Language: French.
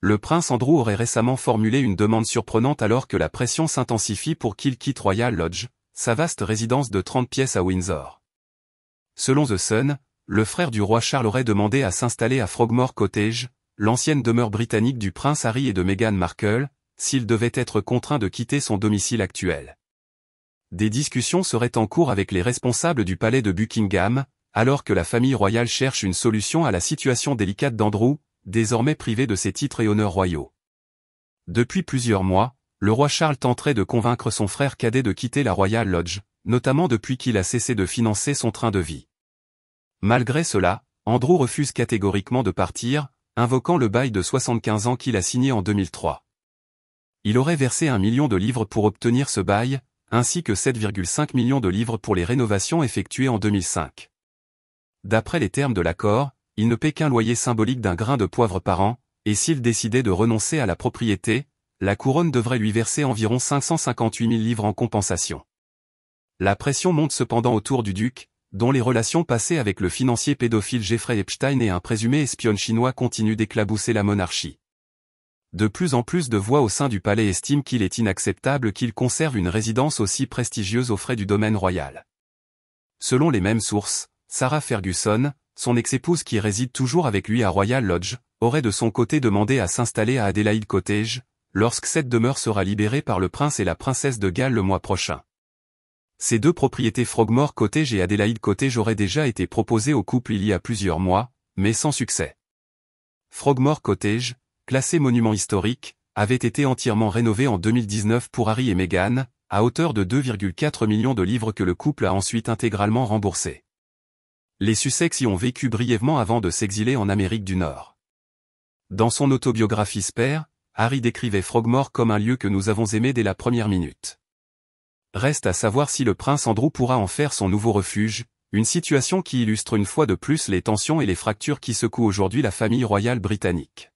Le prince Andrew aurait récemment formulé une demande surprenante alors que la pression s'intensifie pour qu'il quitte Royal Lodge, sa vaste résidence de 30 pièces à Windsor. Selon The Sun, le frère du roi Charles aurait demandé à s'installer à Frogmore Cottage, l'ancienne demeure britannique du prince Harry et de Meghan Markle, s'il devait être contraint de quitter son domicile actuel. Des discussions seraient en cours avec les responsables du palais de Buckingham, alors que la famille royale cherche une solution à la situation délicate d'Andrew, désormais privé de ses titres et honneurs royaux. Depuis plusieurs mois, le roi Charles tenterait de convaincre son frère cadet de quitter la Royal Lodge, notamment depuis qu'il a cessé de financer son train de vie. Malgré cela, Andrew refuse catégoriquement de partir, invoquant le bail de 75 ans qu'il a signé en 2003. Il aurait versé 1 million de livres pour obtenir ce bail, ainsi que 7,5 millions de livres pour les rénovations effectuées en 2005. D'après les termes de l'accord, il ne paie qu'un loyer symbolique d'un grain de poivre par an, et s'il décidait de renoncer à la propriété, la couronne devrait lui verser environ 558 000 livres en compensation. La pression monte cependant autour du duc, dont les relations passées avec le financier pédophile Jeffrey Epstein et un présumé espionne chinois continuent d'éclabousser la monarchie. De plus en plus de voix au sein du palais estiment qu'il est inacceptable qu'il conserve une résidence aussi prestigieuse aux frais du domaine royal. Selon les mêmes sources, Sarah Ferguson, son ex-épouse qui réside toujours avec lui à Royal Lodge, aurait de son côté demandé à s'installer à Adelaide Cottage, lorsque cette demeure sera libérée par le prince et la princesse de Galles le mois prochain. Ces deux propriétés Frogmore Cottage et Adelaide Cottage auraient déjà été proposées au couple il y a plusieurs mois, mais sans succès. Frogmore Cottage, classé monument historique, avait été entièrement rénové en 2019 pour Harry et Meghan, à hauteur de 2,4 millions de livres que le couple a ensuite intégralement remboursés. Les Sussex y ont vécu brièvement avant de s'exiler en Amérique du Nord. Dans son autobiographie Spare, Harry décrivait Frogmore comme un lieu que nous avons aimé dès la première minute. Reste à savoir si le prince Andrew pourra en faire son nouveau refuge, une situation qui illustre une fois de plus les tensions et les fractures qui secouent aujourd'hui la famille royale britannique.